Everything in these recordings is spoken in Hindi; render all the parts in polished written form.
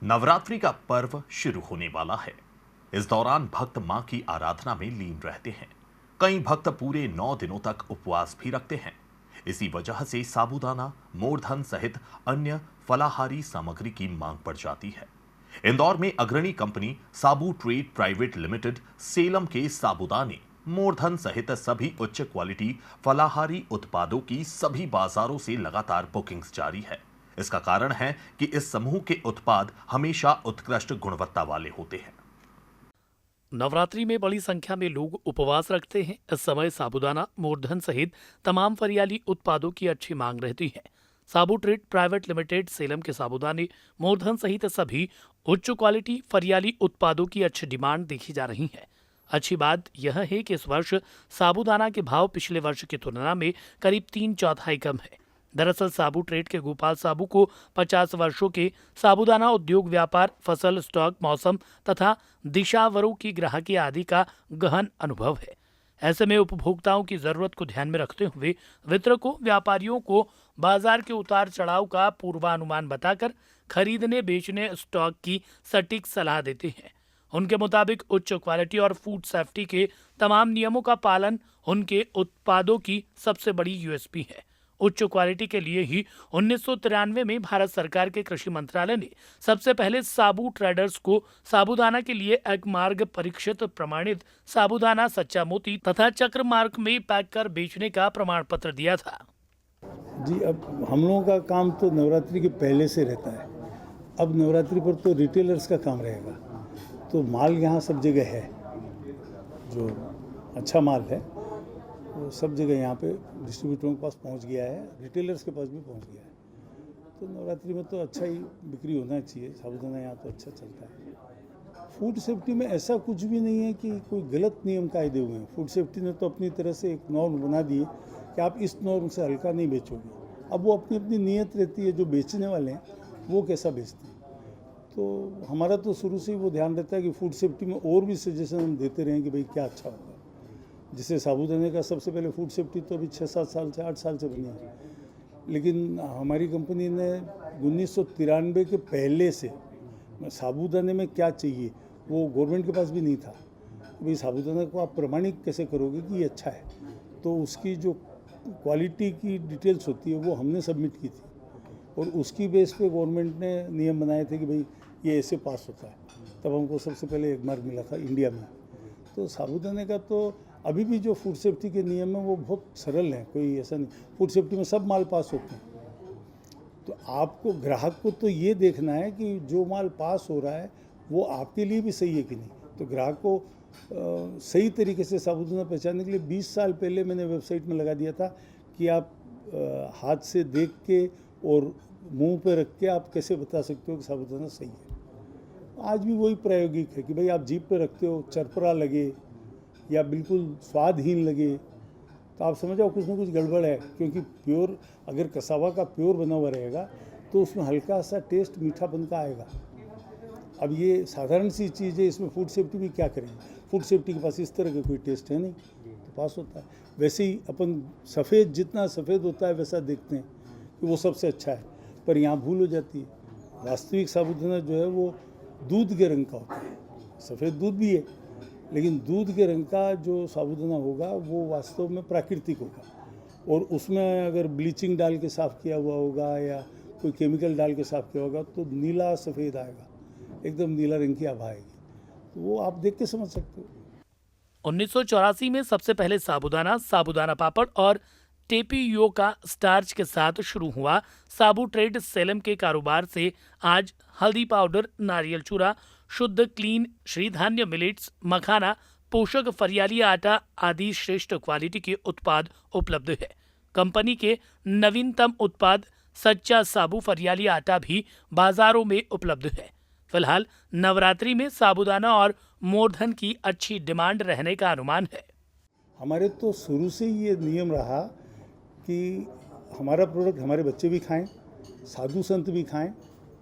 नवरात्रि का पर्व शुरू होने वाला है। इस दौरान भक्त मां की आराधना में लीन रहते हैं। कई भक्त पूरे 9 दिनों तक उपवास भी रखते हैं। इसी वजह से साबूदाना, मूर्धन सहित अन्य फलाहारी सामग्री की मांग बढ़ जाती है। इंदौर में अग्रणी कंपनी साबू ट्रेड प्राइवेट लिमिटेड सेलम के साबूदाने, मूर्धन सहित सभी उच्च क्वालिटी फलाहारी उत्पादों की सभी बाजारों से लगातार बुकिंग्स जारी है। इसका कारण है कि इस समूह के उत्पाद हमेशा उत्कृष्ट गुणवत्ता वाले होते हैं। नवरात्रि में बड़ी संख्या में लोग उपवास रखते हैं। इस समय साबूदाना, मूर्धन सहित तमाम फरियाली उत्पादों की अच्छी मांग रहती है। साबू ट्रेड प्राइवेट लिमिटेड सेलम के साबूदाने, मूर्धन सहित सभी उच्च क्वालिटी फरियाली उत्पादों की अच्छी डिमांड देखी जा रही है। अच्छी बात यह है कि इस वर्ष साबूदाना के भाव पिछले वर्ष की तुलना में करीब 3/4 कम है। दरअसल साबू ट्रेड के गोपाल साबू को 50 वर्षों के साबूदाना उद्योग, व्यापार, फसल स्टॉक, मौसम तथा दिशावरों की ग्राहकी आदि का गहन अनुभव है। ऐसे में उपभोक्ताओं की जरूरत को ध्यान में रखते हुए वितरकों, व्यापारियों को बाजार के उतार चढ़ाव का पूर्वानुमान बताकर खरीदने बेचने स्टॉक की सटीक सलाह देते हैं। उनके मुताबिक उच्च क्वालिटी और फूड सेफ्टी के तमाम नियमों का पालन उनके उत्पादों की सबसे बड़ी यूएसपी है। उच्च क्वालिटी के लिए ही 1993 में भारत सरकार के कृषि मंत्रालय ने सबसे पहले साबू ट्रेडर्स को साबूदाना के लिए एक मार्ग परीक्षित प्रमाणित साबूदाना, सच्चा मोती तथा चक्र मार्क में पैक कर बेचने का प्रमाण पत्र दिया था। जी, अब हम लोगों का काम तो नवरात्रि के पहले से रहता है। अब नवरात्रि पर तो रिटेलर्स का काम रहेगा। तो माल यहाँ सब जगह है, जो अच्छा माल है वो सब जगह यहाँ पे डिस्ट्रीब्यूटरों के पास पहुँच गया है, रिटेलर्स के पास भी पहुँच गया है। तो नवरात्रि में तो अच्छा ही बिक्री होना चाहिए। साबूदाना यहाँ तो अच्छा चलता है। फूड सेफ्टी में ऐसा कुछ भी नहीं है कि कोई गलत नियम कायदे हुए हैं। फूड सेफ्टी ने तो अपनी तरह से एक नॉर्म बना दी है कि आप इस नॉर्म से हल्का नहीं बेचोगे। अब वो अपनी अपनी नीयत रहती है, जो बेचने वाले हैं वो कैसा बेचते हैं। तो हमारा तो शुरू से ही वो ध्यान रहता है कि फूड सेफ्टी में और भी सजेशन हम देते रहें कि भाई क्या अच्छा होगा। जैसे साबूदाने का सबसे पहले फूड सेफ्टी तो अभी 6-7 साल से 8 साल से बनी है, लेकिन हमारी कंपनी ने 1993 के पहले से साबूदाने में क्या चाहिए वो गवर्नमेंट के पास भी नहीं था। भाई साबूदाना को आप प्रमाणित कैसे करोगे कि ये अच्छा है, तो उसकी जो क्वालिटी की डिटेल्स होती है वो हमने सबमिट की थी और उसकी बेस पे गवर्नमेंट ने नियम बनाए थे कि भाई ये ऐसे पास होता है। तब हमको सबसे पहले एक मार्क मिला था इंडिया में। तो साबूदाने का तो अभी भी जो फूड सेफ्टी के नियम है वो बहुत सरल हैं, कोई ऐसा नहीं। फूड सेफ्टी में सब माल पास होते हैं। तो आपको, ग्राहक को तो ये देखना है कि जो माल पास हो रहा है वो आपके लिए भी सही है कि नहीं। तो ग्राहक को सही तरीके से साबूदाना पहचानने के लिए 20 साल पहले मैंने वेबसाइट में लगा दिया था कि आप हाथ से देख के और मुंह पे रख के आप कैसे बता सकते हो कि साबूदाना सही है। आज भी वही प्रायोगिक है कि भाई आप जीभ पे रखते हो, चरपरा लगे या बिल्कुल स्वादहीन लगे तो आप समझ जाओ कुछ ना कुछ गड़बड़ है। क्योंकि प्योर, अगर कसावा का प्योर बना हुआ रहेगा तो उसमें हल्का सा टेस्ट मीठापन का आएगा। अब ये साधारण सी चीज़ है, इसमें फूड सेफ्टी भी क्या करेंगे। फूड सेफ्टी के पास इस तरह का कोई टेस्ट है नहीं, तो पास होता है। वैसे ही अपन सफ़ेद, जितना सफ़ेद होता है वैसा देखते हैं कि वो सबसे अच्छा है, पर यहाँ भूल हो जाती है। वास्तविक साबूदाना जो है वो दूध के रंग का होता है। सफ़ेद दूध भी है, लेकिन दूध के रंग का जो साबूदाना होगा वो वास्तव में प्राकृतिक होगा और उसमें अगर ब्लीचिंग डाल के साफ़ किया हुआ होगा या कोई केमिकल डाल के साफ़ किया होगा तो नीला सफ़ेद आएगा, एकदम नीला रंग की आभा आएगी। तो वो आप देख के समझ सकते हो। 1984 में सबसे पहले साबूदाना, साबूदाना पापड़ और टेपियोका स्टार्च के साथ शुरू हुआ साबू ट्रेड सेलम के कारोबार से आज हल्दी पाउडर, नारियल चूरा, शुद्ध क्लीन श्रीधान्य मिलेट्स, मखाना, पोषक फरियाली आटा आदि श्रेष्ठ क्वालिटी के उत्पाद उपलब्ध है। कंपनी के नवीनतम उत्पाद सच्चा साबू फरियाली आटा भी बाजारों में उपलब्ध है। फिलहाल नवरात्रि में साबूदाना और मूर्धन की अच्छी डिमांड रहने का अनुमान है। हमारे तो शुरू से ही ये नियम रहा कि हमारा प्रोडक्ट हमारे बच्चे भी खाएं, साधु संत भी खाएं,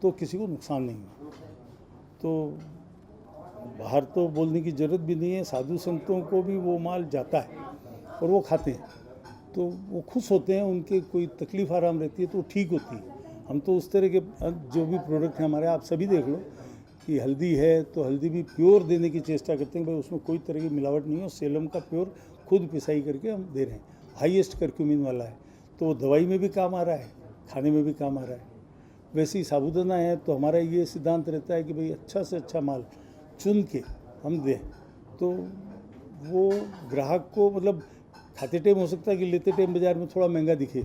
तो किसी को नुकसान नहीं हो। तो बाहर तो बोलने की ज़रूरत भी नहीं है, साधु संतों को भी वो माल जाता है और वो खाते हैं, तो वो खुश होते हैं, उनके कोई तकलीफ़ आराम रहती है तो ठीक होती है। हम तो उस तरह के जो भी प्रोडक्ट हैं हमारे, आप सभी देख लो कि हल्दी है तो हल्दी भी प्योर देने की चेष्टा करते हैं, भाई उसमें कोई तरह की मिलावट नहीं हो, सेलम का प्योर खुद पिसाई करके हम दे रहे हैं, हाईएस्ट करक्यूमिन वाला है, तो वो दवाई में भी काम आ रहा है, खाने में भी काम आ रहा है। वैसे ही साबूदाना है तो हमारा ये सिद्धांत रहता है कि भाई अच्छा से अच्छा माल चुन के हम दें, तो वो ग्राहक को मतलब खाते टाइम हो सकता है कि लेते टाइम बाज़ार में थोड़ा महंगा दिखे,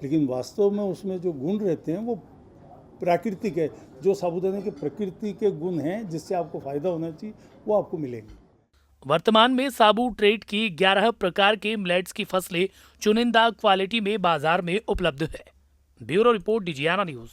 लेकिन वास्तव में उसमें जो गुण रहते हैं वो प्राकृतिक है, जो साबूदाने के प्रकृति के गुण हैं जिससे आपको फ़ायदा होना चाहिए वो आपको मिलेंगे। वर्तमान में साबू ट्रेड की 11 प्रकार के मिलेट्स की फसलें चुनिंदा क्वालिटी में बाजार में उपलब्ध है। Bureau report, Digiana news.